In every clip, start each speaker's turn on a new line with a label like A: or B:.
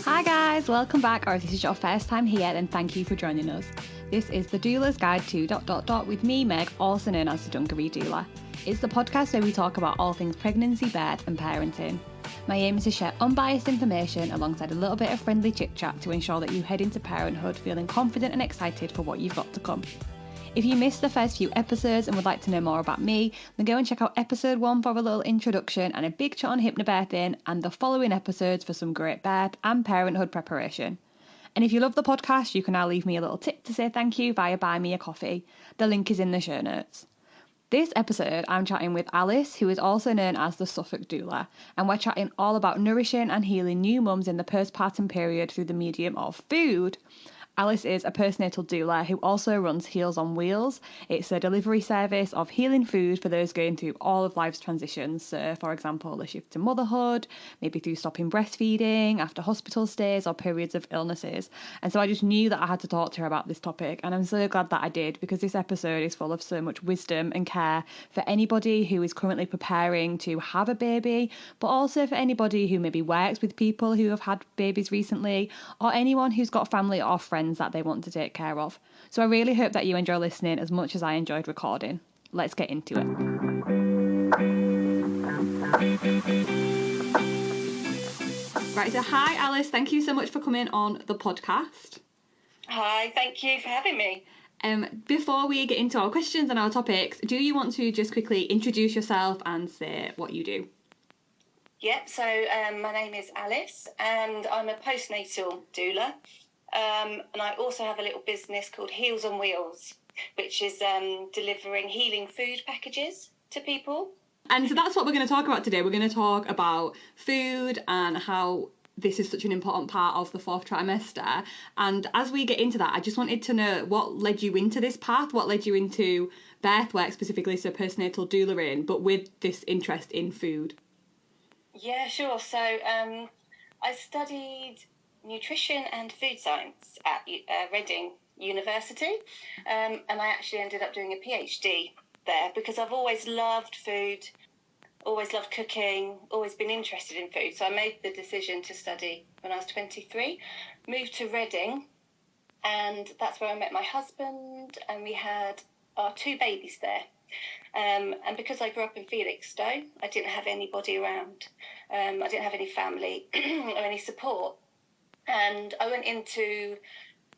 A: Hi guys, welcome back, or if this is your first time here, then thank you for joining us. This is the Doula's Guide to ... with me, Meg, also known as the Dungaree Doula. It's the podcast where we talk about all things pregnancy, birth and parenting. My aim is to share unbiased information alongside a little bit of friendly chit-chat to ensure that you head into parenthood feeling confident and excited for what you've got to come. If you missed the first few episodes and would like to know more about me, then go and check out episode 1 for a little introduction and a big chat on hypnobirthing, and the following episodes for some great birth and parenthood preparation. And if you love the podcast, you can now leave me a little tip to say thank you via Buy Me a Coffee. The link is in the show notes. This episode, I'm chatting with Alice, who is also known as the Suffolk Doula, and we're chatting all about nourishing and healing new mums in the postpartum period through the medium of food. Alice is a postnatal doula who also runs Heels on Wheels. It's a delivery service of healing food for those going through all of life's transitions. So, for example, the shift to motherhood, maybe through stopping breastfeeding, after hospital stays or periods of illnesses. And so I just knew that I had to talk to her about this topic, and I'm so glad that I did, because this episode is full of so much wisdom and care for anybody who is currently preparing to have a baby, but also for anybody who maybe works with people who have had babies recently, or anyone who's got family or friends that they want to take care of. So I really hope that you enjoy listening as much as I enjoyed recording. Let's get into it. Right, so hi Alice, thank you so much for coming on the podcast.
B: Hi, thank you for having me.
A: Before we get into our questions and our topics, do you want to just quickly introduce yourself and say what you do?
B: Yep, so my name is Alice and I'm a postnatal doula. And I also have a little business called Heels on Wheels, which is delivering healing food packages to people.
A: And so that's what we're going to talk about today. We're going to talk about food and how this is such an important part of the fourth trimester. And as we get into that, I just wanted to know what led you into this path, what led you into birth work specifically, so postnatal doula but with this interest in food.
B: Yeah, sure. So I studied nutrition and food science at Reading University, and I actually ended up doing a PhD there because I've always loved food, always loved cooking, always been interested in food. So I made the decision to study when I was 23, moved to Reading, and that's where I met my husband, and we had our 2 babies there. And because I grew up in Felixstowe, I didn't have anybody around. I didn't have any family or any support. And I went into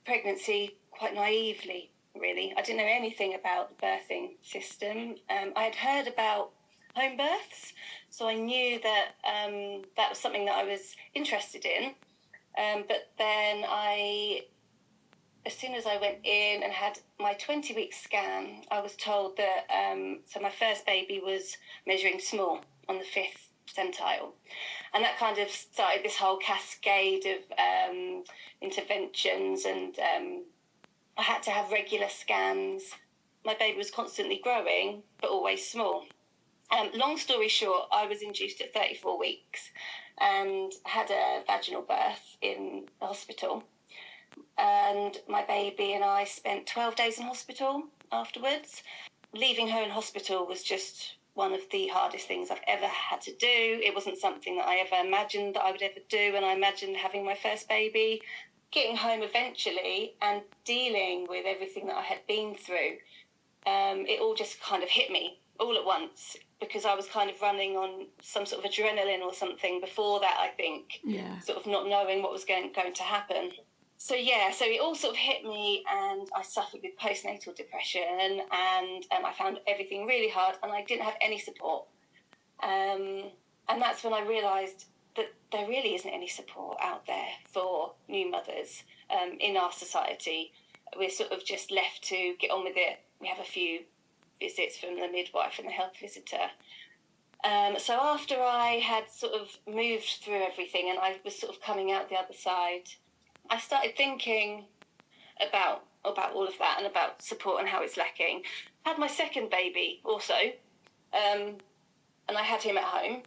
B: pregnancy quite naively, really. I didn't know anything about the birthing system. I had heard about home births, so I knew that that was something that I was interested in. But then as soon as I went in and had my 20-week scan, I was told that, so my first baby was measuring small on the 5th centile. And that kind of started this whole cascade of interventions, and I had to have regular scans. My baby was constantly growing, but always small. Long story short, I was induced at 34 weeks and had a vaginal birth in the hospital. And my baby and I spent 12 days in hospital afterwards. Leaving her in hospital was just one of the hardest things I've ever had to do. It wasn't something that I ever imagined that I would ever do, and I imagined having my first baby, getting home eventually and dealing with everything that I had been through. It all just kind of hit me all at once, because I was kind of running on some sort of adrenaline or something before that, I think.
A: Yeah.
B: Sort of not knowing what was going to happen. So it all sort of hit me, and I suffered with postnatal depression, and I found everything really hard, and I didn't have any support. And that's when I realised that there really isn't any support out there for new mothers in our society. We're sort of just left to get on with it. We have a few visits from the midwife and the health visitor. So after I had sort of moved through everything and I was sort of coming out the other side, I started thinking about all of that and about support and how it's lacking. I had my second baby also, and I had him at home.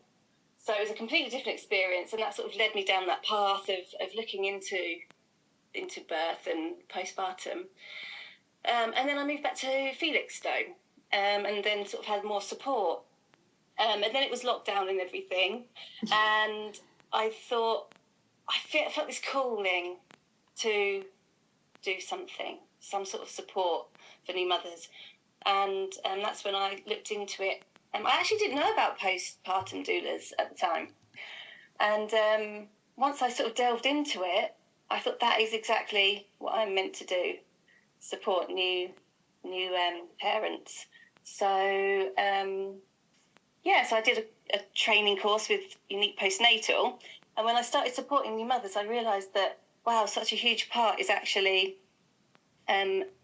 B: So it was a completely different experience, and that sort of led me down that path of looking into birth and postpartum. And then I moved back to Felixstowe, and then sort of had more support. And then it was lockdown and everything. And I thought, I felt this calling to do something, some sort of support for new mothers. And that's when I looked into it. I actually didn't know about postpartum doulas at the time. And once I sort of delved into it, I thought that is exactly what I'm meant to do, support new parents. So, so I did a training course with Unique Postnatal. And when I started supporting new mothers, I realised that, wow, such a huge part is actually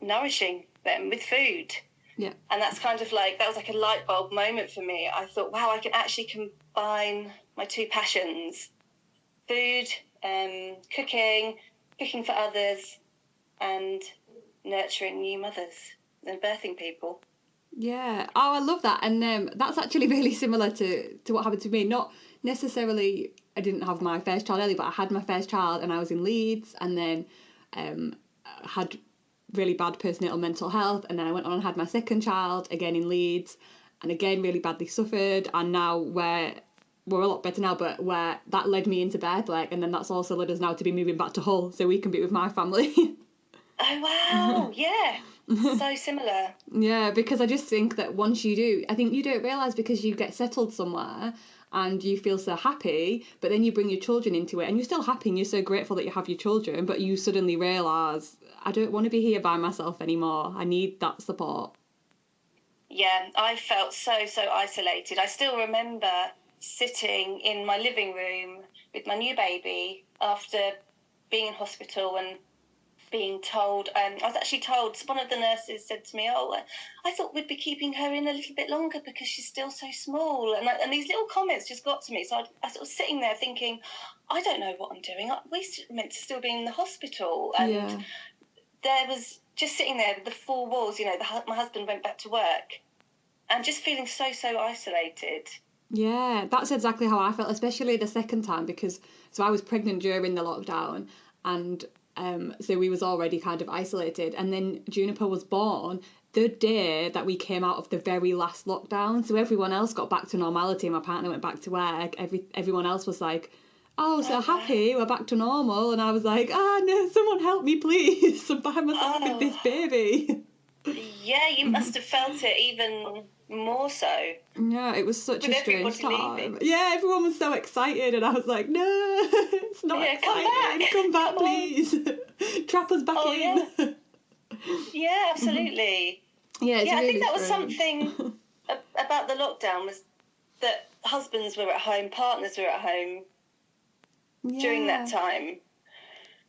B: nourishing them with food.
A: Yeah.
B: And that's kind of like, that was like a light bulb moment for me. I thought, wow, I can actually combine my two passions, food, cooking for others, and nurturing new mothers and birthing people.
A: Yeah. Oh, I love that. And that's actually really similar to what happened to me. Not necessarily, I didn't have my first child early, but I had my first child and I was in Leeds, and then had really bad postnatal mental health, and then I went on and had my second child again in Leeds, and again really badly suffered, and now we're a lot better now, but where that led me into bed, like, and then that's also led us now to be moving back to Hull so we can be with my family.
B: Oh wow, yeah. So similar.
A: Yeah, because I just think that once you do, I think you don't realise, because you get settled somewhere and you feel so happy, but then you bring your children into it and you're still happy and you're so grateful that you have your children, but you suddenly realise, I don't want to be here by myself anymore. I need that support.
B: Yeah, I felt so isolated. I still remember sitting in my living room with my new baby after being in hospital and being told, I was actually told, one of the nurses said to me, I thought we'd be keeping her in a little bit longer because she's still so small. And these little comments just got to me. So I sort of sitting there thinking, I don't know what I'm doing. We're meant to still be in the hospital. And there was just sitting there with the four walls, my husband went back to work and just feeling so isolated.
A: Yeah, that's exactly how I felt, especially the second time, because I was pregnant during the lockdown, and so we was already kind of isolated, and then Juniper was born the day that we came out of the very last lockdown. So everyone else got back to normality, and my partner went back to work. Everyone else was like, oh, so happy, we're back to normal. And I was like, no, someone help me, please. I'm by myself with this baby.
B: Yeah, you must have felt it even more so.
A: Yeah, it was such a strange time. Leaving. Yeah, everyone was so excited, and I was like, no, it's not exciting. Come back, please. Trap us back in.
B: Yeah, absolutely.
A: Yeah, it's really
B: I think that
A: strange.
B: was something about the lockdown, was that husbands were at home, partners were at home during that time.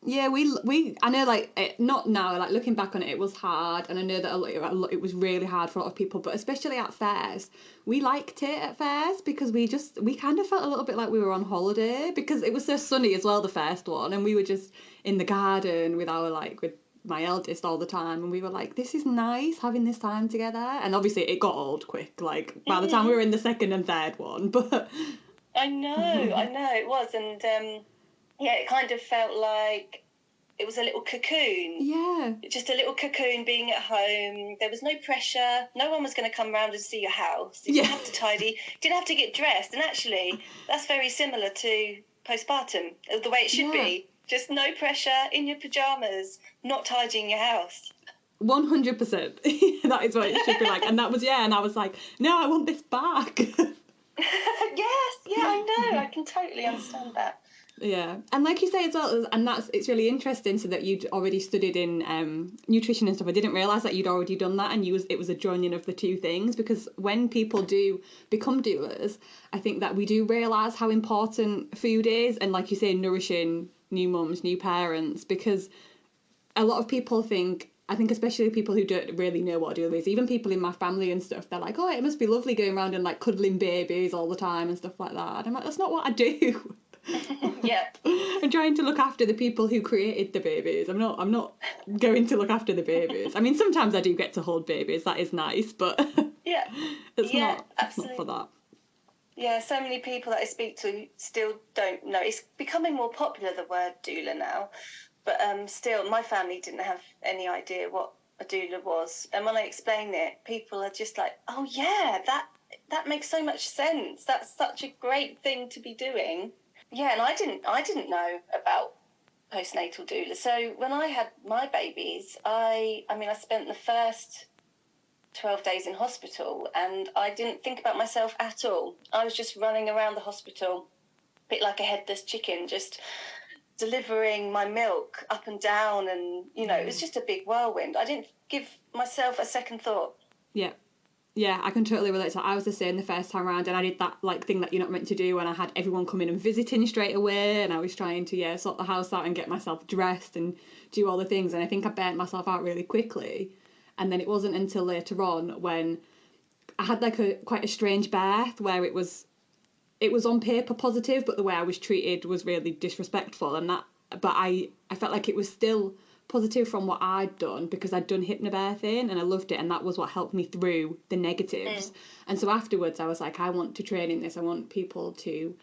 A: Yeah, we I know, like, not now, like, looking back on it, it was hard, and I know that it was really hard for a lot of people, but especially at first, we liked it at first, because we kind of felt a little bit like we were on holiday, because it was so sunny as well, the first one, and we were just in the garden with my eldest all the time, and we were like, this is nice, having this time together. And obviously it got old quick, like, by the time we were in the second and third one, but...
B: I know, it was, and it kind of felt like it was a little cocoon.
A: Yeah.
B: Just a little cocoon being at home. There was no pressure. No one was going to come round and see your house. You didn't have to tidy. You didn't have to get dressed. And actually, that's very similar to postpartum, the way it should be. Just no pressure, in your pyjamas, not tidying your house.
A: 100%. That is what it should be like. And that was, and I was like, no, I want this back.
B: Yes, I know. I can totally understand that.
A: Yeah, and like you say as well, and it's really interesting, so that you'd already studied in nutrition and stuff. I didn't realise that you'd already done that, and it was a joining of the two things, because when people do become doulas, I think that we do realise how important food is, and like you say, nourishing new mums, new parents, because a lot of people think, I think especially people who don't really know what a doula is, even people in my family and stuff, they're like, oh, it must be lovely going around and like cuddling babies all the time and stuff like that. And I'm like, that's not what I do.
B: Yeah.
A: I'm trying to look after the people who created the babies. I'm not going to look after the babies. I mean, sometimes I do get to hold babies. That is nice, but it's not for that.
B: Yeah, so many people that I speak to still don't know. It's becoming more popular, the word doula now, but still, my family didn't have any idea what a doula was. And when I explain it, people are just like, oh yeah, that that makes so much sense. That's such a great thing to be doing. Yeah, and I didn't know about postnatal doula. So when I had my babies, I spent the first 12 days in hospital, and I didn't think about myself at all. I was just running around the hospital, a bit like a headless chicken, just delivering my milk up and down, and it was just a big whirlwind. I didn't give myself a second thought.
A: Yeah, I can totally relate to that. I was the same the first time around, and I did that thing that you're not meant to do when I had everyone come in and visiting straight away, and I was trying to sort the house out and get myself dressed and do all the things, and I think I burnt myself out really quickly. And then it wasn't until later on when I had quite a strange birth where it was on paper positive, but the way I was treated was really disrespectful, but I felt like it was still positive from what I'd done, because I'd done hypnobirthing and I loved it, and that was what helped me through the negatives. And so afterwards I was like, I want to train in this. I want people to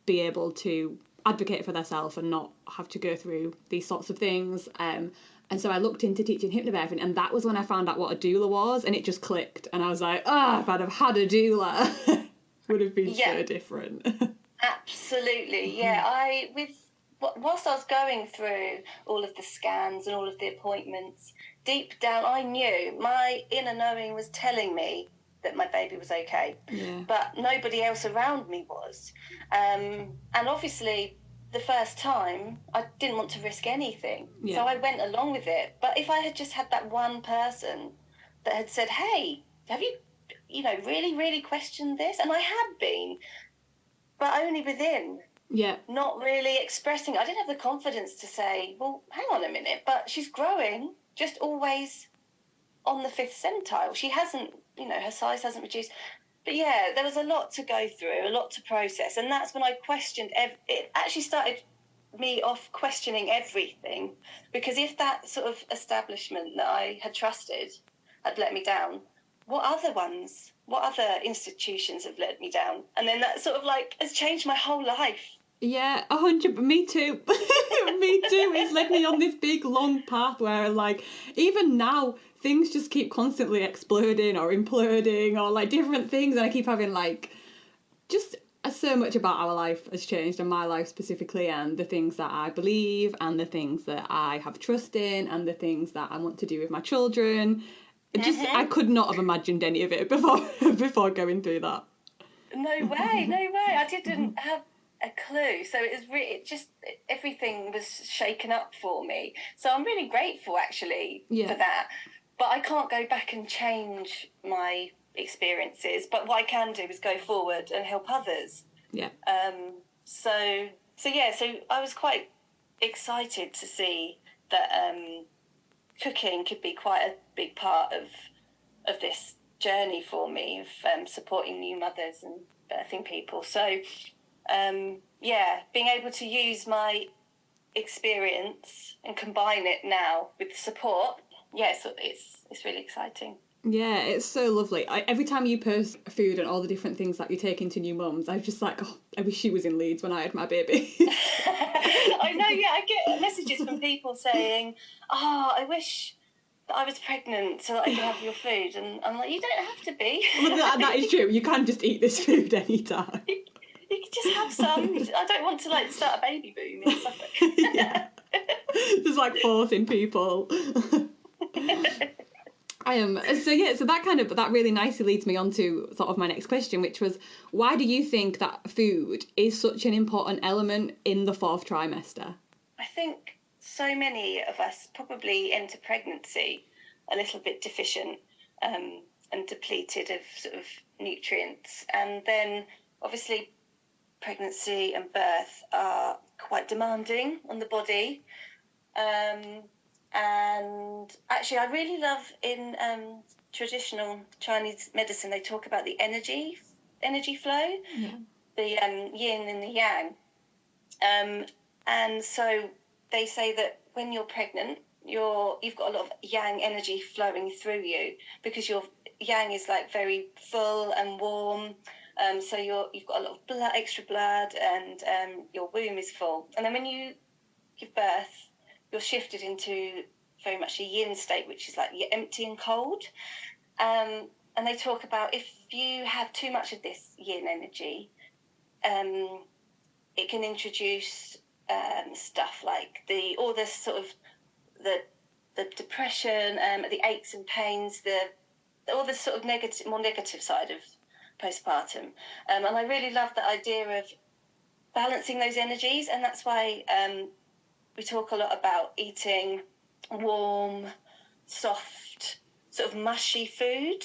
A: be able to advocate for themselves and not have to go through these sorts of things. And so I looked into teaching hypnobirthing, and that was when I found out what a doula was, and it just clicked, and I was like, if I'd have had a doula would have been so different.
B: Absolutely, yeah. Whilst I was going through all of the scans and all of the appointments, deep down I knew, my inner knowing was telling me that my baby was okay. But nobody else around me was. And obviously, the first time, I didn't want to risk anything. So I went along with it. But if I had just had that one person that had said, hey, have you, really, really questioned this? And I had been, but only within. Not really expressing. I didn't have the confidence to say, well, hang on a minute, but she's growing, just always on the 5th centile. She hasn't, her size hasn't reduced. But yeah, there was a lot to go through, a lot to process. And that's when I questioned, it actually started me off questioning everything. Because if that sort of establishment that I had trusted had let me down, what other institutions have let me down? And then that sort of has changed my whole life.
A: Yeah, 100. Me too. Me too. It's led me on this big long path where even now things just keep constantly exploding or imploding or different things, and I keep having just so much about our life has changed, and my life specifically, and the things that I believe and the things that I have trust in and the things that I want to do with my children. I could not have imagined any of it before going through that.
B: No way. I didn't have a clue. So everything was shaken up for me. So I'm really grateful actually for that. But I can't go back and change my experiences. But what I can do is go forward and help others. So I was quite excited to see that cooking could be quite a big part of this journey for me of supporting new mothers and birthing people. So being able to use my experience and combine it now with the support, it's really exciting.
A: Yeah, it's so lovely. Every time you post food and all the different things that you take into new mums, I'm just like, I wish she was in Leeds when I had my baby.
B: I know, I get messages from people saying, I wish that I was pregnant so that I could have your food. And I'm like, you don't have to be.
A: Well, that is true. You can just eat this food anytime.
B: You can just have some. I don't want to start a baby boom in Suffolk.
A: Yeah. Just forcing people. So that really nicely leads me on to sort of my next question, which was, why do you think that food is such an important element in the 4th trimester?
B: I think so many of us probably enter pregnancy a little bit deficient and depleted of sort of nutrients, and then obviously pregnancy and birth are quite demanding on the body. And actually, I really love in traditional Chinese medicine, they talk about the energy flow, the yin and the yang. And so they say that when you're pregnant, you've got a lot of yang energy flowing through you, because your yang is very full and warm. So you've got a lot of extra blood, and your womb is full. And then when you give birth, you're shifted into very much a yin state, which is you're empty and cold. And and they talk about if you have too much of this yin energy, it can introduce stuff like all the sort of the depression, the aches and pains, all the sort of more negative side of postpartum. And I really love the idea of balancing those energies, and that's why we talk a lot about eating warm, soft, sort of mushy food.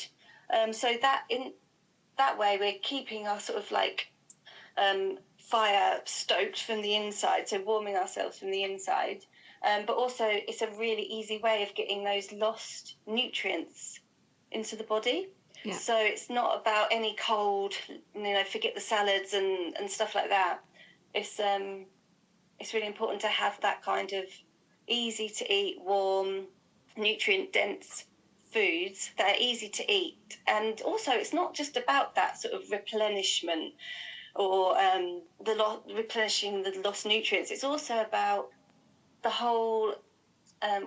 B: So that in that way we're keeping our sort of like fire stoked from the inside, so warming ourselves from the inside. But also it's a really easy way of getting those lost nutrients into the body. Yeah. So it's not about any cold, forget the salads and stuff like that. It's really important to have that kind of easy to eat, warm, nutrient dense foods that are easy to eat. And also it's not just about that sort of replenishment or replenishing the lost nutrients. It's also about the whole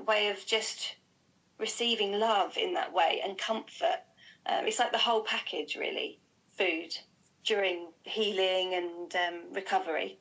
B: way of just receiving love in that way and comfort. It's like the whole package, really, food during healing and recovery.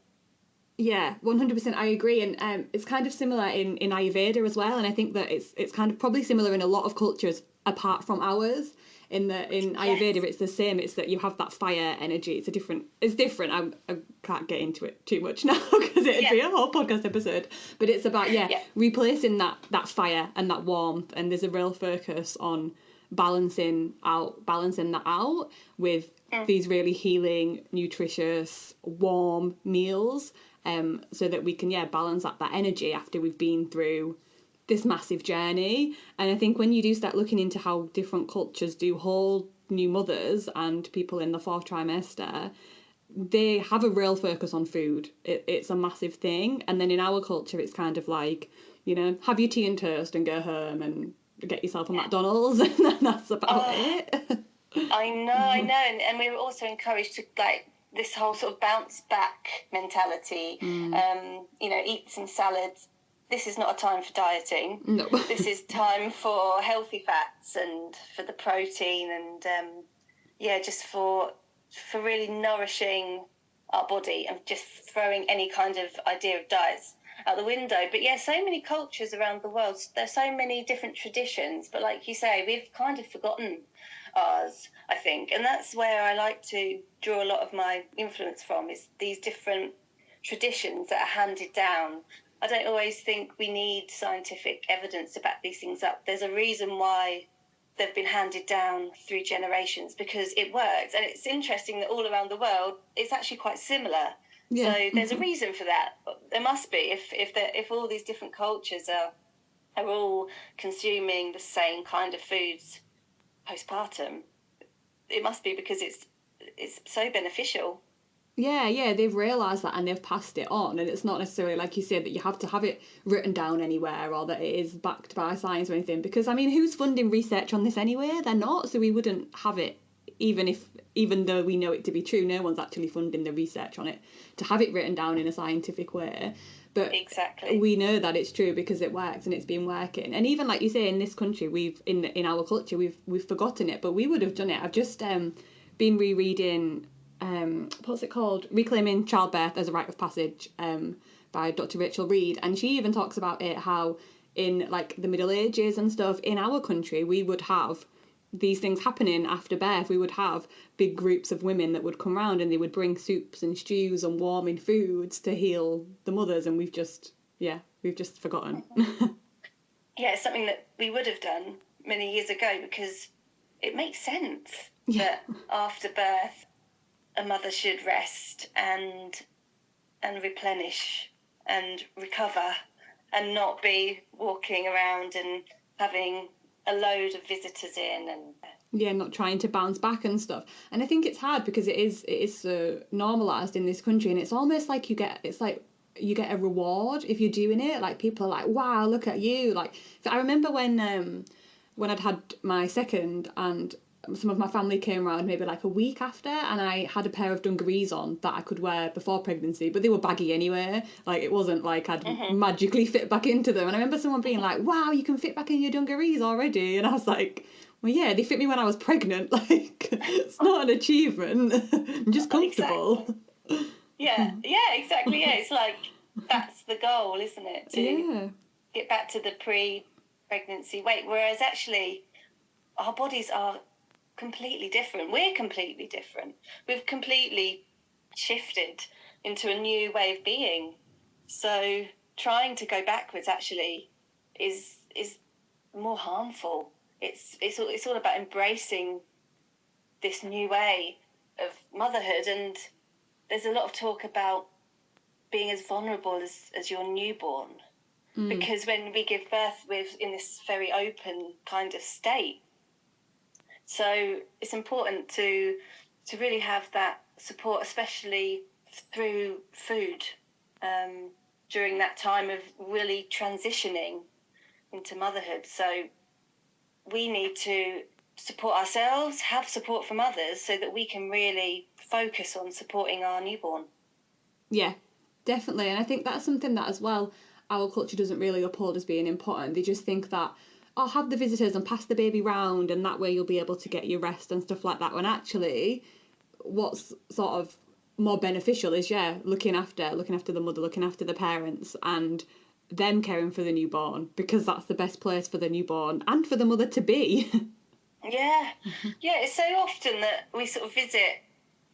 A: Yeah, 100%. I agree, and it's kind of similar in Ayurveda as well. And I think that it's kind of probably similar in a lot of cultures apart from ours. In Ayurveda, yes. It's the same. It's that you have that fire energy. It's different. I can't get into it too much now because it'd be a whole podcast episode. But it's about replacing that fire and that warmth. And there's a real focus on balancing that out with these really healing, nutritious, warm meals. So that we can balance that energy after we've been through this massive journey. And I think when you do start looking into how different cultures do hold new mothers and people in the fourth trimester, they have a real focus on food. It's a massive thing. And then in our culture it's kind of like, have your tea and toast and go home and get yourself a McDonald's and that's about it.
B: I know. And we were also encouraged to this whole sort of bounce back mentality, eat some salads. This is not a time for dieting.
A: No.
B: This is time for healthy fats and for the protein and just for really nourishing our body and just throwing any kind of idea of diets out the window. But so many cultures around the world, there's so many different traditions, but like you say, we've kind of forgotten ours, I think, and that's where I like to draw a lot of my influence from, is these different traditions that are handed down. I don't always think we need scientific evidence to back these things up. There's a reason why they've been handed down through generations, because it works. And it's interesting that all around the world it's actually quite similar. Yeah. So there's a reason for that. There must be, if all these different cultures are all consuming the same kind of foods postpartum, it must be because it's so beneficial.
A: Yeah, they've realised that and they've passed it on, and it's not necessarily, like you said, that you have to have it written down anywhere or that it is backed by science or anything, because, who's funding research on this anyway? They're not, so we wouldn't have it, even though we know it to be true. No one's actually funding the research on it to have it written down in a scientific way. But
B: exactly,
A: we know that it's true because it works and it's been working. And even like you say, in this country, in our culture, we've forgotten it, but we would have done it. I've just been rereading what's it called? Reclaiming Childbirth as a Rite of Passage by Dr. Rachel Reed, and she even talks about it, how in like the Middle Ages and stuff in our country we would have these things happening after birth. We would have big groups of women that would come round and they would bring soups and stews and warming foods to heal the mothers, and we've just forgotten.
B: It's something that we would have done many years ago, because it makes sense that after birth a mother should rest and replenish and recover and not be walking around and having a load of visitors in and
A: not trying to bounce back and stuff. And I think it's hard because it is so normalised in this country, and it's almost like you get a reward if you're doing it. Like people are like, wow, look at you. Like I remember when I'd had my second, and some of my family came around maybe like a week after, and I had a pair of dungarees on that I could wear before pregnancy, but they were baggy anyway. Like it wasn't like I'd magically fit back into them. And I remember someone being like, wow, you can fit back in your dungarees already. And I was like, well, yeah, they fit me when I was pregnant. Like, it's not an achievement. I'm just comfortable.
B: Exactly. Yeah, exactly. Yeah, it's like that's the goal, isn't it? To get back to the pre-pregnancy weight. Whereas actually, our bodies are completely different. We're completely different. We've completely shifted into a new way of being. So trying to go backwards actually is more harmful. It's all about embracing this new way of motherhood, and there's a lot of talk about being as vulnerable as your newborn, because when we give birth, we're in this very open kind of state. So it's important to really have that support, especially through food, during that time of really transitioning into motherhood. So we need to support ourselves, have support from others, so that we can really focus on supporting our newborn.
A: Yeah, definitely. And I think that's something that as well our culture doesn't really uphold as being important. They just think that, oh, have the visitors and pass the baby round and that way you'll be able to get your rest and stuff like that, when actually what's sort of more beneficial is looking after the mother, looking after the parents, and them caring for the newborn, because that's the best place for the newborn and for the mother to be.
B: Yeah, it's so often that we sort of visit,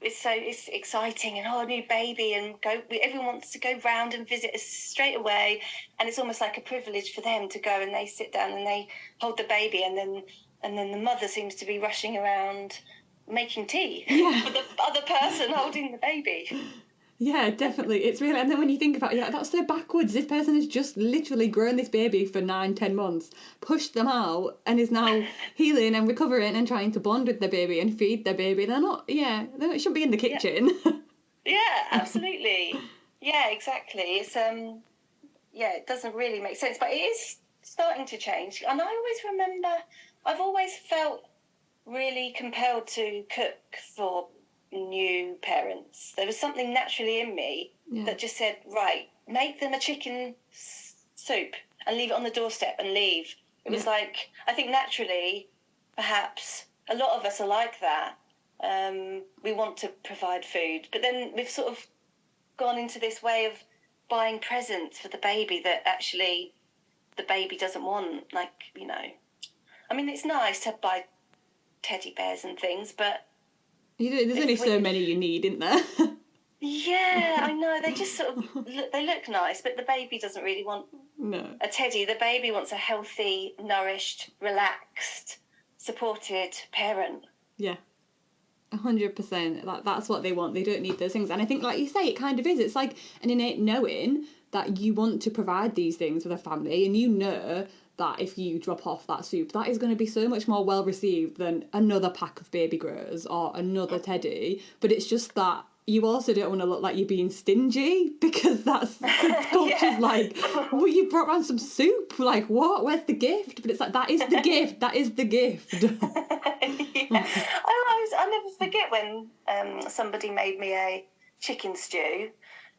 B: it's exciting, and a new baby, and everyone wants to go round and visit us straight away, and it's almost like a privilege for them to go, and they sit down and they hold the baby, and then the mother seems to be rushing around making tea for the other person holding the baby.
A: Yeah, definitely. It's really, and then when you think about it, you're like, that's so backwards. This person has just literally grown this baby for 9-10 months, pushed them out, and is now healing and recovering and trying to bond with their baby and feed their baby. They're not, they shouldn't be in the kitchen.
B: Yeah, absolutely. Yeah, exactly. It's it doesn't really make sense, but it is starting to change. And I always remember, I've always felt really compelled to cook for new parents. There was something naturally in me that just said, right, make them a chicken soup and leave it on the doorstep and leave. It was like, I think naturally, perhaps a lot of us are like that. We want to provide food, but then we've sort of gone into this way of buying presents for the baby that actually the baby doesn't want. Like, I mean, it's nice to buy teddy bears and things, but
A: there's only so many you need, isn't there?
B: Yeah, I know. They just sort of they look nice, but the baby doesn't really want a teddy. The baby wants a healthy, nourished, relaxed, supported parent.
A: Yeah. 100%. Like, that's what they want. They don't need those things. And I think, like you say, it kind of is. It's like an innate knowing that you want to provide these things for the family, and you know that if you drop off that soup, that is going to be so much more well received than another pack of baby grows or another teddy. But it's just that you also don't want to look like you're being stingy, because that's culture's like, well, you brought around some soup. Like, what? Where's the gift? But it's like, that is the gift. That is the gift.
B: I never forget when somebody made me a chicken stew,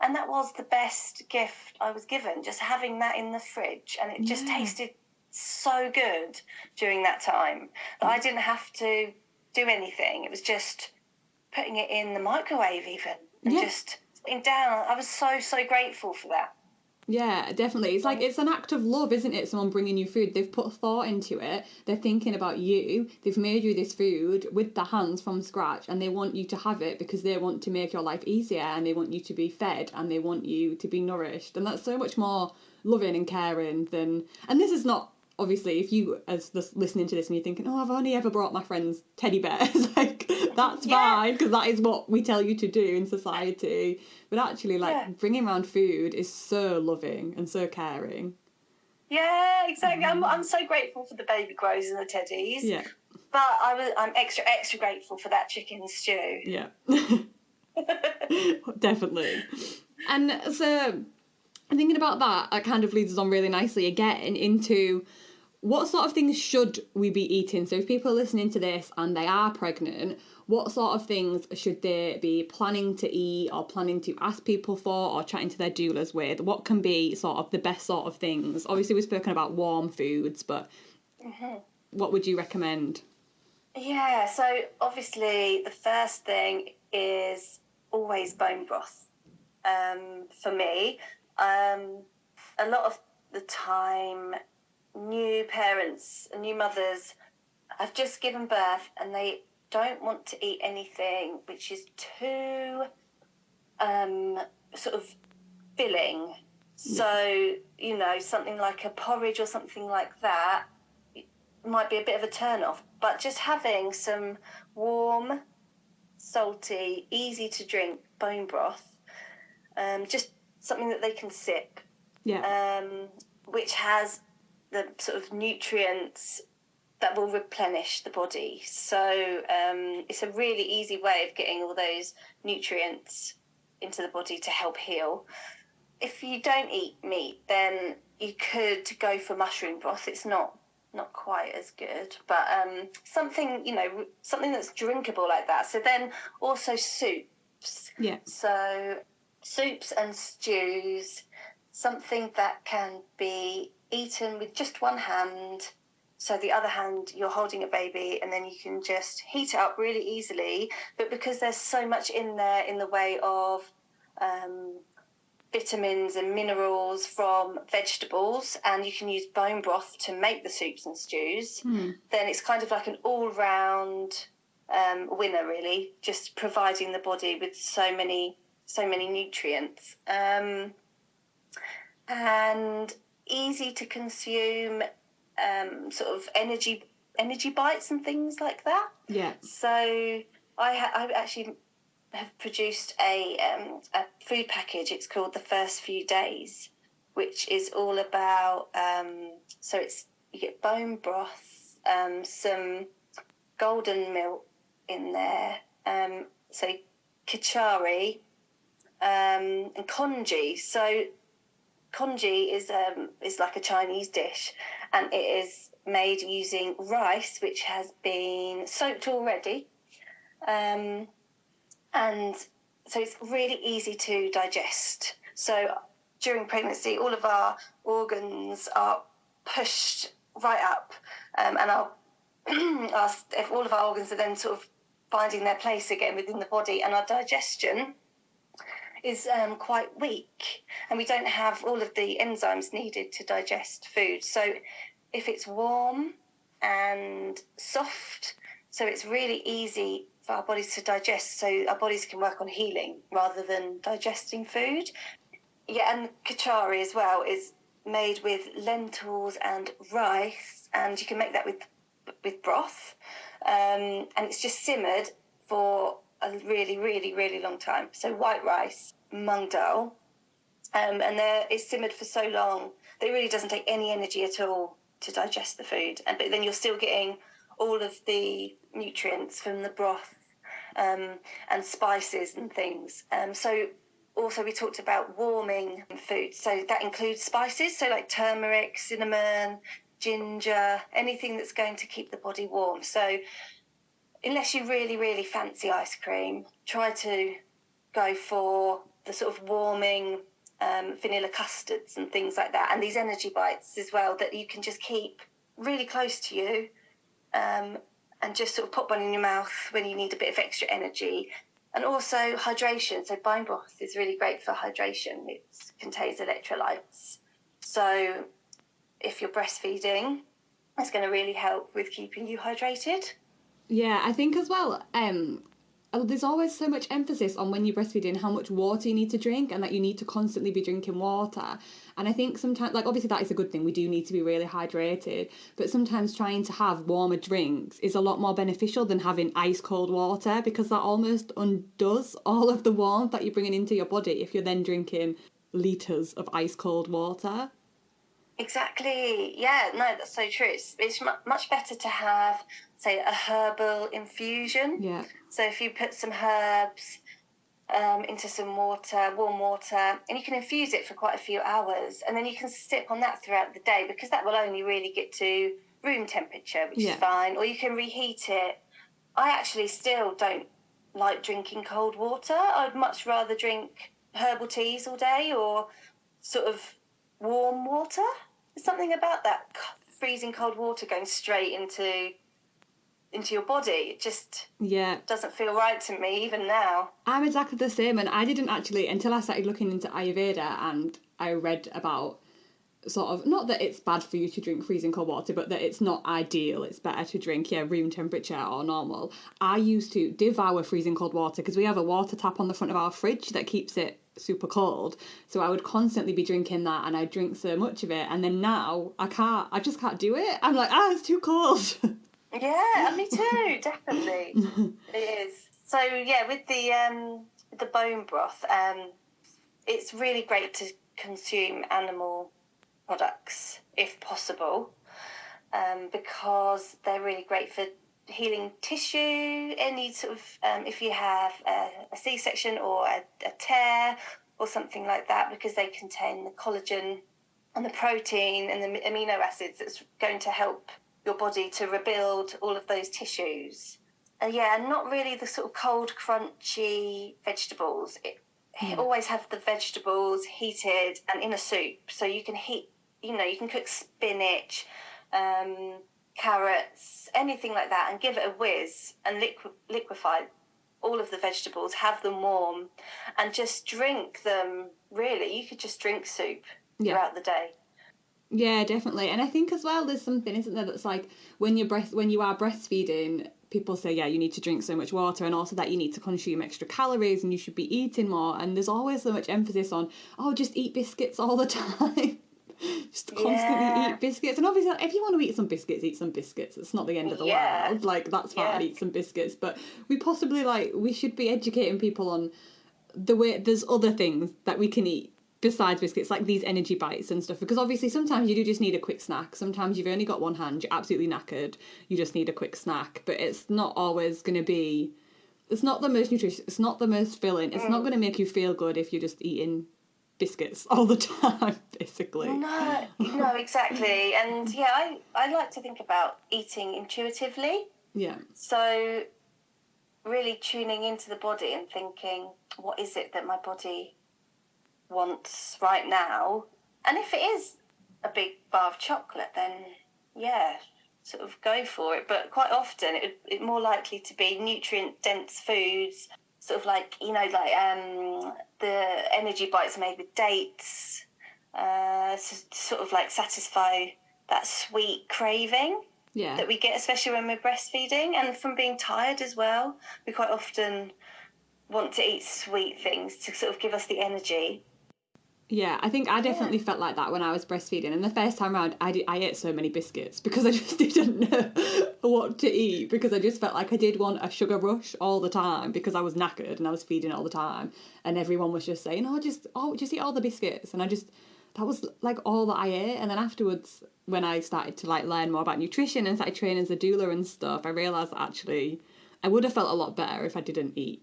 B: and that was the best gift I was given, just having that in the fridge, and it just tasted so good during that time that I didn't have to do anything. It was just putting it in the microwave even, and just sitting down. I was so grateful for that.
A: Yeah, definitely. It's like, it's an act of love, isn't it? Someone bringing you food. They've put thought into it. They're thinking about you. They've made you this food with their hands from scratch, and they want you to have it because they want to make your life easier, and they want you to be fed, and they want you to be nourished. And that's so much more loving and caring than... And this is not... Obviously, if you, as listening to this, and you're thinking, oh, I've only ever brought my friends teddy bears, like, that's fine, because that is what we tell you to do in society. But actually, like, bringing around food is so loving and so caring.
B: Yeah, exactly. I'm so grateful for the baby grows and the teddies. Yeah. But I'm extra grateful for that chicken stew.
A: Yeah. Definitely. And so, thinking about that, it kind of leads us on really nicely again into... what sort of things should we be eating? So if people are listening to this and they are pregnant, what sort of things should they be planning to eat or planning to ask people for or chatting to their doulas with? What can be sort of the best sort of things? Obviously, we've spoken about warm foods, but what would you recommend?
B: Yeah, so obviously the first thing is always bone broth. For me, a lot of the time, new parents, new mothers have just given birth and they don't want to eat anything which is too sort of filling. So, you know, something like a porridge or something like that might be a bit of a turn off. But just having some warm, salty, easy to drink bone broth, just something that they can sip, which has the sort of nutrients that will replenish the body. So it's a really easy way of getting all those nutrients into the body to help heal. If you don't eat meat, then you could go for mushroom broth. It's not quite as good, but something, you know, something that's drinkable like that. So then also soups.
A: Yeah.
B: So soups and stews, something that can be eaten with just one hand. So the other hand, you're holding a baby, and then you can just heat it up really easily. But because there's so much in there in the way of vitamins and minerals from vegetables, and you can use bone broth to make the soups and stews, then it's kind of like an all-round winner, really, just providing the body with so many nutrients, and easy to consume, sort of energy bites and things like that.
A: Yeah.
B: So I actually have produced a food package. It's called The First Few Days, which is all about, so it's, you get bone broth, some golden milk in there, so kachari, and congee. So congee is like a Chinese dish, and it is made using rice which has been soaked already, and so it's really easy to digest. So during pregnancy, all of our organs are pushed right up, and all of our organs are then sort of finding their place again within the body, and our digestion is quite weak, and we don't have all of the enzymes needed to digest food. So if it's warm and soft, so it's really easy for our bodies to digest, so our bodies can work on healing rather than digesting food. Yeah, and kachari as well is made with lentils and rice, and you can make that with broth, and it's just simmered for a really, really, really long time. So white rice, mung dal, and it's simmered for so long that it really doesn't take any energy at all to digest the food, but then you're still getting all of the nutrients from the broth, and spices and things. So also we talked about warming food, so that includes spices, so like turmeric, cinnamon, ginger, anything that's going to keep the body warm. So unless you really, really fancy ice cream, try to go for the sort of warming vanilla custards and things like that, and these energy bites as well that you can just keep really close to you, and just sort of pop one in your mouth when you need a bit of extra energy. And also hydration. So bone broth is really great for hydration. It contains electrolytes. So if you're breastfeeding, it's going to really help with keeping you hydrated.
A: Yeah, I think as well, there's always so much emphasis on when you're breastfeeding how much water you need to drink, and that you need to constantly be drinking water. And I think sometimes, like, obviously that is a good thing, we do need to be really hydrated, but sometimes trying to have warmer drinks is a lot more beneficial than having ice cold water, because that almost undoes all of the warmth that you're bringing into your body if you're then drinking litres of ice cold water.
B: Exactly. Yeah, no, that's so true. It's much better to have, say, a herbal infusion.
A: Yeah.
B: So if you put some herbs into some water, warm water, and you can infuse it for quite a few hours, and then you can sip on that throughout the day, because that will only really get to room temperature, which is fine, or you can reheat it. I actually still don't like drinking cold water. I'd much rather drink herbal teas all day, or sort of warm water. There's something about that freezing cold water going straight into into your body. It just
A: Yeah.
B: doesn't feel right to me even now.
A: I'm exactly the same, and I didn't actually, until I started looking into Ayurveda and I read about sort of, not that it's bad for you to drink freezing cold water, but that it's not ideal. It's better to drink, room temperature or normal. I used to devour freezing cold water because we have a water tap on the front of our fridge that keeps it super cold. So I would constantly be drinking that, and I drink so much of it. And then now I just can't do it. I'm like, it's too cold.
B: Yeah, me too, definitely. It is. So yeah, with the bone broth, it's really great to consume animal products if possible, because they're really great for healing tissue, any sort of if you have a C-section or a tear or something like that, because they contain the collagen and the protein and the amino acids that's going to help your body to rebuild all of those tissues. And not really the sort of cold, crunchy vegetables. Always have the vegetables heated and in a soup, so you can heat. You can cook spinach, carrots, anything like that, and give it a whiz and liquefy all of the vegetables, have them warm, and just drink them. Really, you could just drink soup throughout the day.
A: Yeah, definitely. And I think as well, there's something, isn't there, that's like when you are breastfeeding, people say, you need to drink so much water, and also that you need to consume extra calories and you should be eating more. And there's always so much emphasis on, just eat biscuits all the time. Just constantly eat biscuits. And obviously, if you want to eat some biscuits, eat some biscuits. It's not the end of the world. Like, that's fine, eat some biscuits. But we should be educating people on the way there's other things that we can eat besides biscuits, like these energy bites and stuff, because obviously sometimes you do just need a quick snack. Sometimes you've only got one hand, you're absolutely knackered, you just need a quick snack. But it's not always going to be, it's not the most nutritious, it's not the most filling, it's not going to make you feel good if you're just eating biscuits all the time, basically.
B: No, exactly. And I like to think about eating intuitively. So really tuning into the body and thinking, what is it that my body wants right now? And if it is a big bar of chocolate, then sort of go for it. But quite often it's more likely to be nutrient dense foods, sort of like the energy bites made with dates, to sort of like satisfy that sweet craving that we get, especially when we're breastfeeding, and from being tired as well. We quite often want to eat sweet things to sort of give us the energy.
A: Yeah, I think I definitely felt like that when I was breastfeeding. And the first time around, I ate so many biscuits because I just didn't know what to eat, because I just felt like I did want a sugar rush all the time because I was knackered and I was feeding all the time. And everyone was just saying, just eat all the biscuits. And that was like all that I ate. And then afterwards, when I started to like learn more about nutrition and started training as a doula and stuff, I realised that actually I would have felt a lot better if I didn't eat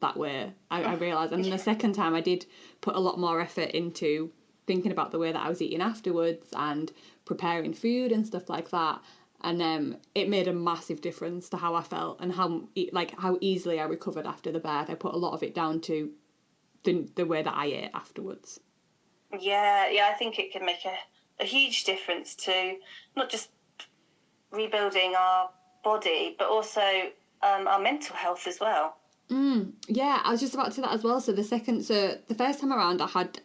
A: that way. I realised. And the second time I did put a lot more effort into thinking about the way that I was eating afterwards and preparing food and stuff like that. And it made a massive difference to how I felt and how easily I recovered after the birth. I put a lot of it down to the way that I ate afterwards.
B: Yeah, I think it can make a huge difference to not just rebuilding our body, but also our mental health as well.
A: Yeah, I was just about to say that as well. So the first time around I had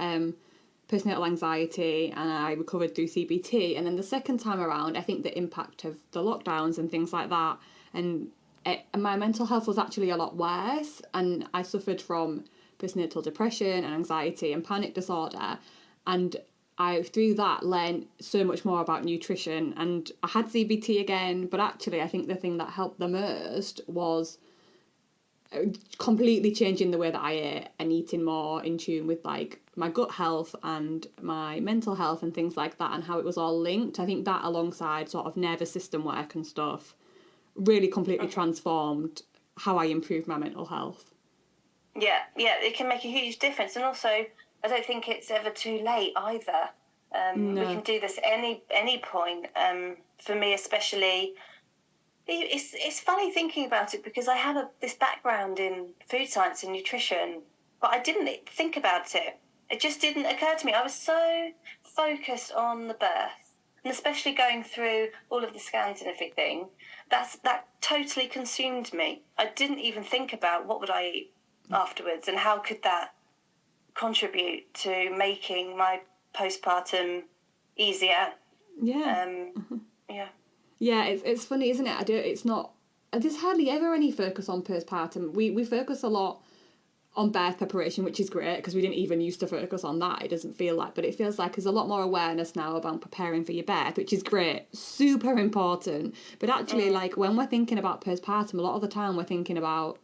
A: postnatal anxiety and I recovered through CBT, and then the second time around I think the impact of the lockdowns and things like that, and my mental health was actually a lot worse, and I suffered from postnatal depression and anxiety and panic disorder, and I through that learned so much more about nutrition. And I had CBT again, but actually I think the thing that helped the most was completely changing the way that I ate and eating more in tune with like my gut health and my mental health and things like that, and how it was all linked. I think that, alongside sort of nervous system work and stuff, really completely transformed how I improved my mental health.
B: Yeah, it can make a huge difference. And also, I don't think it's ever too late either. No. We can do this any point. For me especially, it's funny thinking about it, because I have this background in food science and nutrition, but I didn't think about it. It just didn't occur to me. I was so focused on the birth. And especially going through all of the scans and everything, that totally consumed me. I didn't even think about what would I eat afterwards and how could that contribute to making my postpartum easier.
A: Yeah.
B: Yeah.
A: Yeah, it's funny, isn't it? It's not, there's hardly ever any focus on postpartum. We focus a lot on birth preparation, which is great because we didn't even used to focus on that. It doesn't feel like, but it feels like there's a lot more awareness now about preparing for your birth, which is great, super important. But actually, like when we're thinking about postpartum, a lot of the time we're thinking about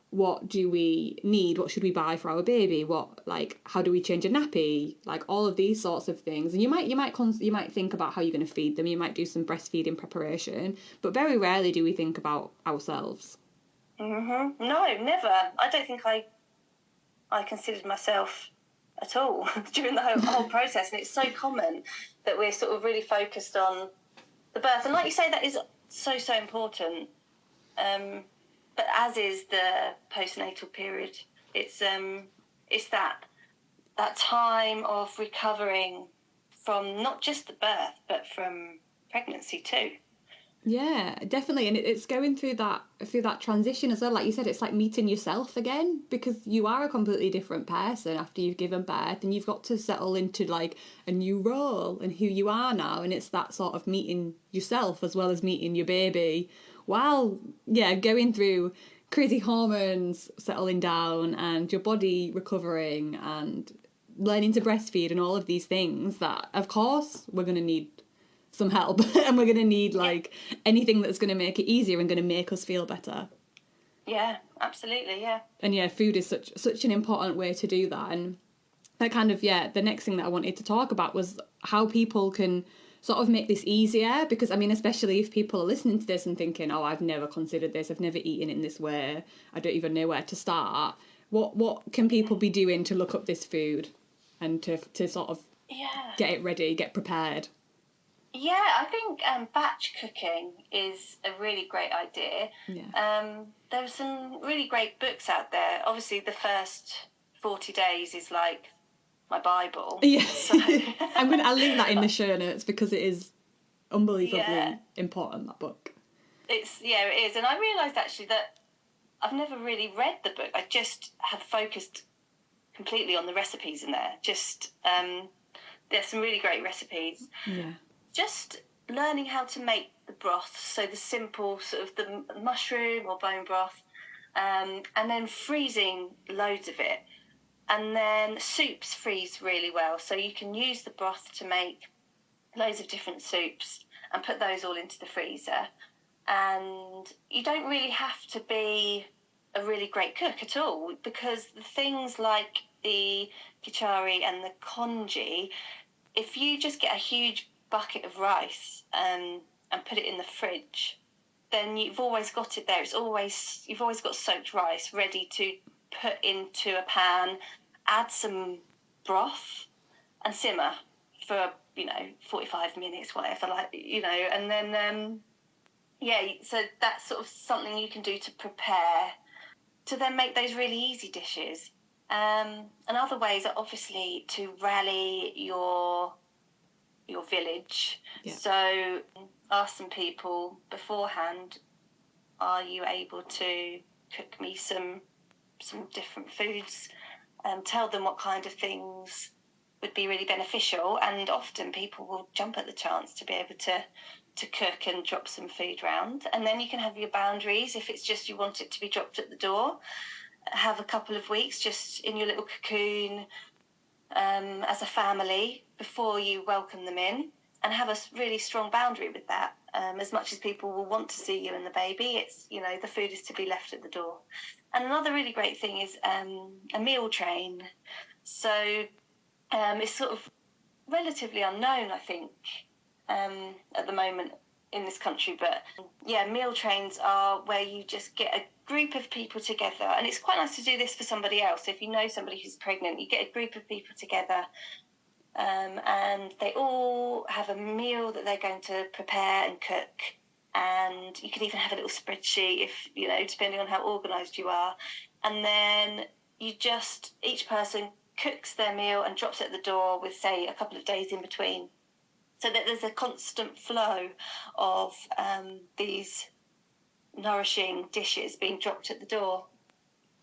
A: what do we need, what should we buy for our baby, what, like, how do we change a nappy, like all of these sorts of things. And you might think about how you're going to feed them, you might do some breastfeeding preparation, but very rarely do we think about ourselves.
B: No, never. I don't think I considered myself at all during the whole process, and it's so common that we're sort of really focused on the birth, and like you say, that is so important, but as is the postnatal period. It's that time of recovering from not just the birth but from pregnancy too.
A: Yeah, definitely. And it's going through that transition as well. Like you said, it's like meeting yourself again, because you are a completely different person after you've given birth, and you've got to settle into like a new role and who you are now. And it's that sort of meeting yourself as well as meeting your baby while, yeah, going through crazy hormones settling down and your body recovering and learning to breastfeed and all of these things that, of course, we're going to need some help and we're going to need like anything that's going to make it easier and going to make us feel better.
B: Yeah, absolutely. Yeah.
A: And yeah, food is such an important way to do that. And that kind of, yeah, the next thing that I wanted to talk about was how people can sort of make this easier, because I mean, especially if people are listening to this and thinking, oh, I've never considered this, I've never eaten it in this way, I don't even know where to start. What can people be doing to look up this food and to sort of get it ready, get prepared?
B: Yeah, I think batch cooking is a really great idea.
A: Yeah.
B: There are some really great books out there. Obviously, the first 40 days is like my Bible.
A: Yeah.
B: So
A: I'll link that in the show notes because it is unbelievably important, that book.
B: It is. And I realised actually that I've never really read the book. I just have focused completely on the recipes in there. Just there's some really great recipes.
A: Yeah.
B: Just learning how to make the broth, so the simple sort of the mushroom or bone broth, and then freezing loads of it. And then soups freeze really well, so you can use the broth to make loads of different soups and put those all into the freezer. And you don't really have to be a really great cook at all, because the things like the kichari and the congee, if you just get a huge bucket of rice and put it in the fridge, then you've always got it there. You've always got soaked rice ready to put into a pan, add some broth and simmer for 45 minutes, whatever, like, and then so that's sort of something you can do to prepare to then make those really easy dishes. And other ways are obviously to rally your village. Yeah. So ask some people beforehand, are you able to cook me some different foods? Tell them what kind of things would be really beneficial, and often people will jump at the chance to be able to cook and drop some food round. And then you can have your boundaries. If it's just you want it to be dropped at the door, have a couple of weeks just in your little cocoon as a family before you welcome them in, and have a really strong boundary with that. As much as people will want to see you and the baby, it's, the food is to be left at the door. And another really great thing is a meal train. So it's sort of relatively unknown, I think, at the moment in this country. But meal trains are where you just get a group of people together, and it's quite nice to do this for somebody else. If you know somebody who's pregnant, you get a group of people together, and they all have a meal that they're going to prepare and cook. And you can even have a little spreadsheet if, depending on how organised you are. And then each person cooks their meal and drops it at the door with, say, a couple of days in between. so that there's a constant flow of these nourishing dishes being dropped at the door.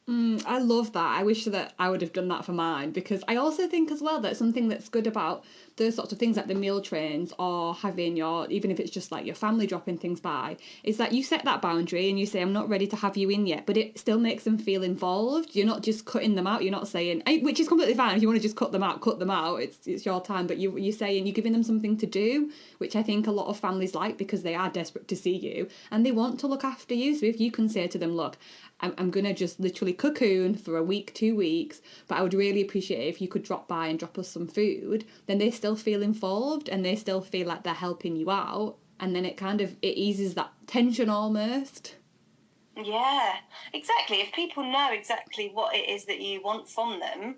A: I love that. I wish that I would have done that for mine, because I also think as well that something that's good about those sorts of things like the meal trains, or having your, even if it's just like your family dropping things by, is that you set that boundary and you say, I'm not ready to have you in yet, but it still makes them feel involved. You're not just cutting them out. You're not saying, which is completely fine. If you want to just cut them out, cut them out. It's your time. But you're saying, you're giving them something to do, which I think a lot of families like, because they are desperate to see you and they want to look after you. So if you can say to them, look, I'm going to just literally cocoon for a week, 2 weeks, but I would really appreciate it if you could drop by and drop us some food, then they still feel involved and they still feel like they're helping you out. And then it eases that tension almost.
B: Yeah, exactly. If people know exactly what it is that you want from them,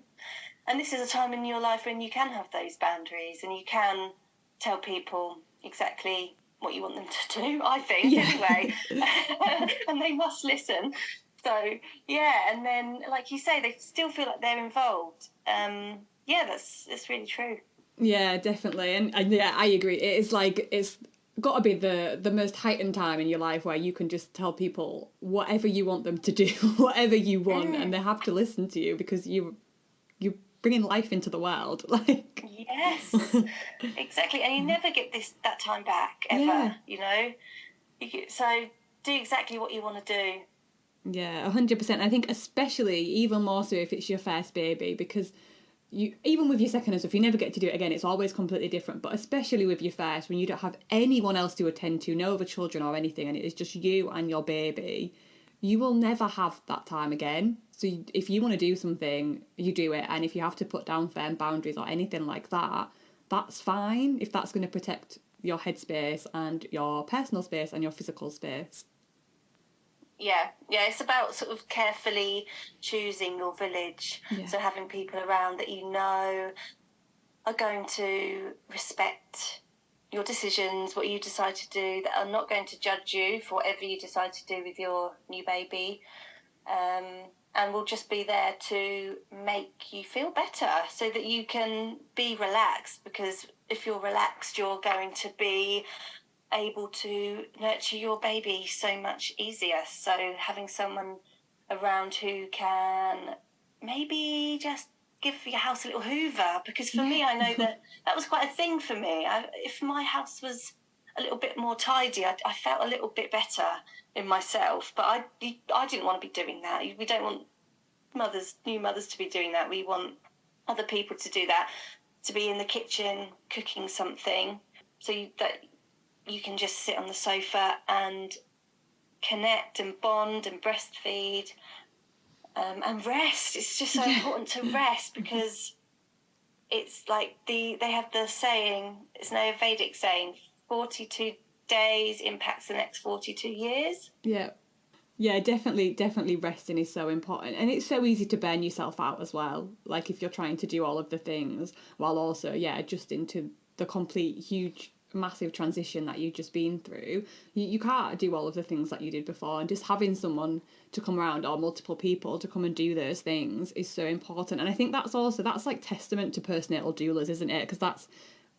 B: and this is a time in your life when you can have those boundaries and you can tell people exactly what you want them to do, I think, anyway. And they must listen. So, yeah, and then, like you say, they still feel like they're involved. That's really true.
A: Yeah, definitely. And yeah, I agree. It is like, it's got to be the most heightened time in your life where you can just tell people whatever you want them to do, whatever you want, and they have to listen to you, because you're bringing life into the world. Like,
B: yes, exactly. And you never get that time back ever, you know. So do exactly what you want to do.
A: Yeah, 100%. I think especially even more so if it's your first baby, because you, even with your second and stuff, you never get to do it again. It's always completely different. But especially with your first, when you don't have anyone else to attend to, no other children or anything, and it is just you and your baby, you will never have that time again. So if you want to do something, you do it. And if you have to put down firm boundaries or anything like that, that's fine, if that's going to protect your headspace and your personal space and your physical space.
B: Yeah, it's about sort of carefully choosing your village.
A: Yeah.
B: So having people around that you know are going to respect your decisions, what you decide to do, that are not going to judge you for whatever you decide to do with your new baby, and will just be there to make you feel better so that you can be relaxed, because if you're relaxed, you're going to be able to nurture your baby so much easier. So having someone around who can maybe just give your house a little hoover, because for me, I know that was quite a thing for me. If my house was a little bit more tidy, I felt a little bit better in myself. But I didn't want to be doing that. We don't want new mothers to be doing that. We want other people to do that, to be in the kitchen cooking something, so that you can just sit on the sofa and connect and bond and breastfeed, and rest. It's just so important to rest, because it's like they have the saying, it's an Ayurvedic saying, 42 days impacts the next 42 years.
A: Yeah, definitely resting is so important. And it's so easy to burn yourself out as well. Like if you're trying to do all of the things while also, adjusting to the complete, huge, massive transition that you've just been through. You can't do all of the things that you did before. And just having someone to come around, or multiple people to come and do those things, is so important. And I think that's like testament to postnatal doulas, isn't it? Because that's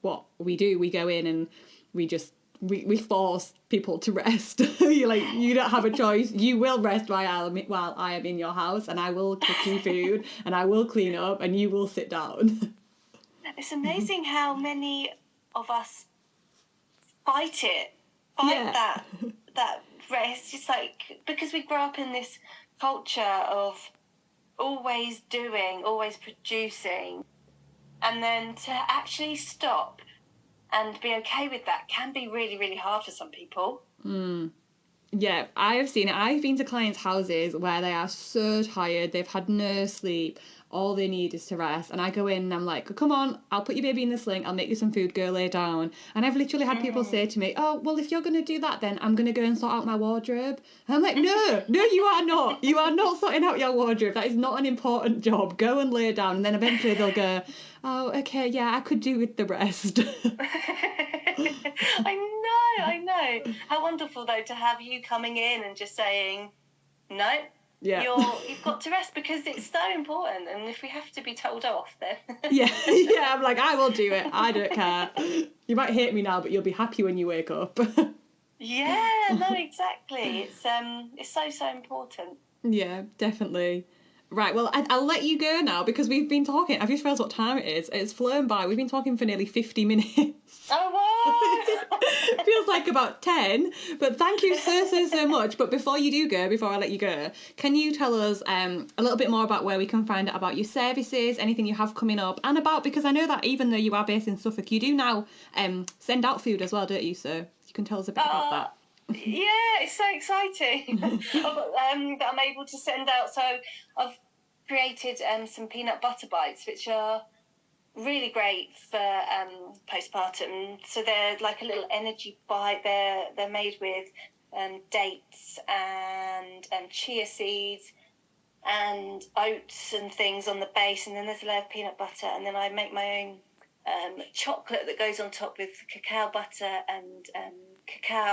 A: what we do. We go in and we force people to rest. You're like, you don't have a choice. You will rest while I am in your house, and I will cook you food, and I will clean up, and you will sit down.
B: It's amazing how many of us fight that rest. It's like, because we grow up in this culture of always doing, always producing, and then to actually stop and be okay with that can be really, really hard for some people.
A: Yeah, I have seen it. I've been to clients' houses where they are so tired, they've had no sleep, all they need is to rest. And I go in and I'm like, come on, I'll put your baby in the sling, I'll make you some food, go lay down. And I've literally had people say to me, oh, well, if you're going to do that, then I'm going to go and sort out my wardrobe. And I'm like, no, you are not. You are not sorting out your wardrobe. That is not an important job. Go and lay down. And then eventually they'll go, oh, okay, yeah, I could do with the rest.
B: I know. How wonderful, though, to have you coming in and just saying, no,
A: Yeah.
B: You've got to rest, because it's so important. And if we have to be told off, then
A: yeah, I'm like, I will do it. I don't care. You might hate me now, but you'll be happy when you wake up.
B: Yeah, no, exactly. It's so important.
A: Yeah, definitely. Right, well, I'll let you go now because we've been talking. I've just realised what time it is. It's flown by. We've been talking for nearly 50 minutes.
B: Oh, wow!
A: Feels like about 10. But thank you so much. But before you do go, before I let you go, can you tell us a little bit more about where we can find out about your services, anything you have coming up, and about, because I know that even though you are based in Suffolk, you do now send out food as well, don't you? So you can tell us a bit about that.
B: Yeah, it's so exciting that I'm able to send out. So I've created some peanut butter bites, which are really great for postpartum. So they're like a little energy bite. They're made with dates and chia seeds and oats and things on the base, and then there's a layer of peanut butter, and then I make my own chocolate that goes on top with cacao butter and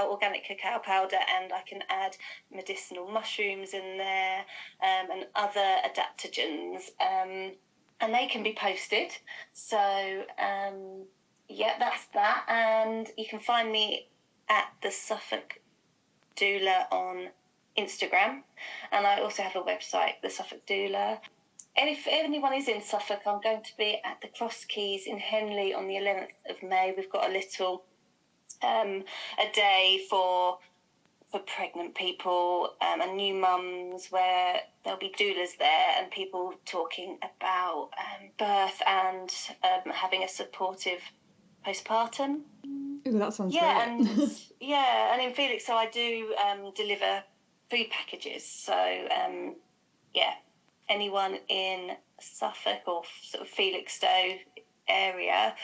B: organic cacao powder, and I can add medicinal mushrooms in there and other adaptogens, and they can be posted. So yeah, that's that. And you can find me at the Suffolk Doula on Instagram, and I also have a website, the Suffolk Doula. And if anyone is in Suffolk, I'm going to be at the Cross Keys in Henley on the 11th of May. We've got a little a day for pregnant people and new mums, where there'll be doulas there and people talking about birth and having a supportive postpartum.
A: Ooh, that sounds
B: great. And in Felix, so I do deliver food packages. So anyone in Suffolk or sort of Felixstowe area,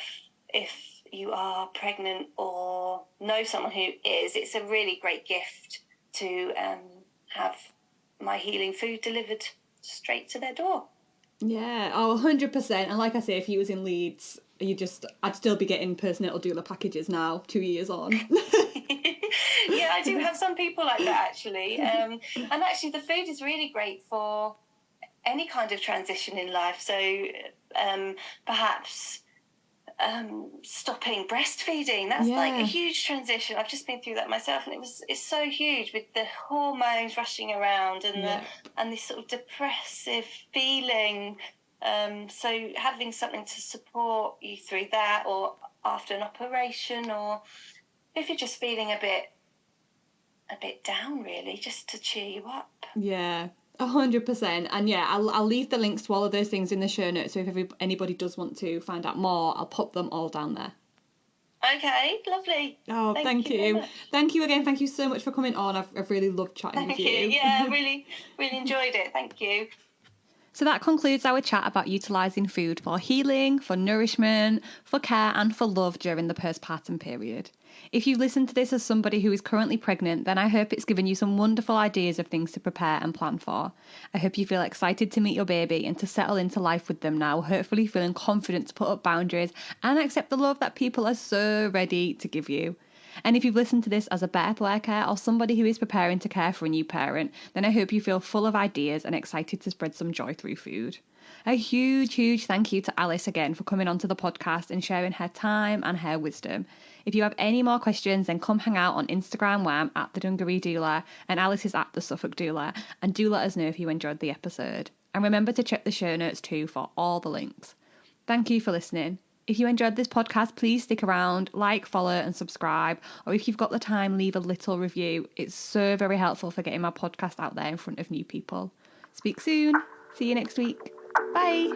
B: if you are pregnant or know someone who is, it's a really great gift to have my healing food delivered straight to their door.
A: Yeah, 100%. And like I say, if you was in Leeds, I'd still be getting postnatal doula packages now, 2 years on.
B: Yeah, I do have some people like that, actually. And actually, the food is really great for any kind of transition in life. So perhaps stopping breastfeeding, that's like a huge transition. I've just been through that myself, and it's so huge with the hormones rushing around and this sort of depressive feeling. So having something to support you through that, or after an operation, or if you're just feeling a bit down, really, just to cheer you up.
A: Yeah, 100%. And yeah, I'll leave the links to all of those things in the show notes, so if anybody does want to find out more, I'll pop them all down there.
B: Okay, lovely.
A: Oh, thank you. Thank you again. Thank you so much for coming on. I've really loved chatting with you.
B: Thank you. Yeah, really enjoyed it. Thank you.
A: So that concludes our chat about utilising food for healing, for nourishment, for care and for love during the postpartum period. If you've listened to this as somebody who is currently pregnant, then I hope it's given you some wonderful ideas of things to prepare and plan for. I hope you feel excited to meet your baby and to settle into life with them now, hopefully feeling confident to put up boundaries and accept the love that people are so ready to give you. And if you've listened to this as a birth worker or somebody who is preparing to care for a new parent, then I hope you feel full of ideas and excited to spread some joy through food. A huge thank you to Alice again for coming onto the podcast and sharing her time and her wisdom. If you have any more questions, then come hang out on Instagram, where I'm at the Dungaree Doula and Alice is at the Suffolk Doula, and do let us know if you enjoyed the episode. And remember to check the show notes too for all the links. Thank you for listening. If you enjoyed this podcast, please stick around, like, follow and subscribe, or if you've got the time, leave a little review. It's so very helpful for getting my podcast out there in front of new people. Speak soon. See you next week. Bye.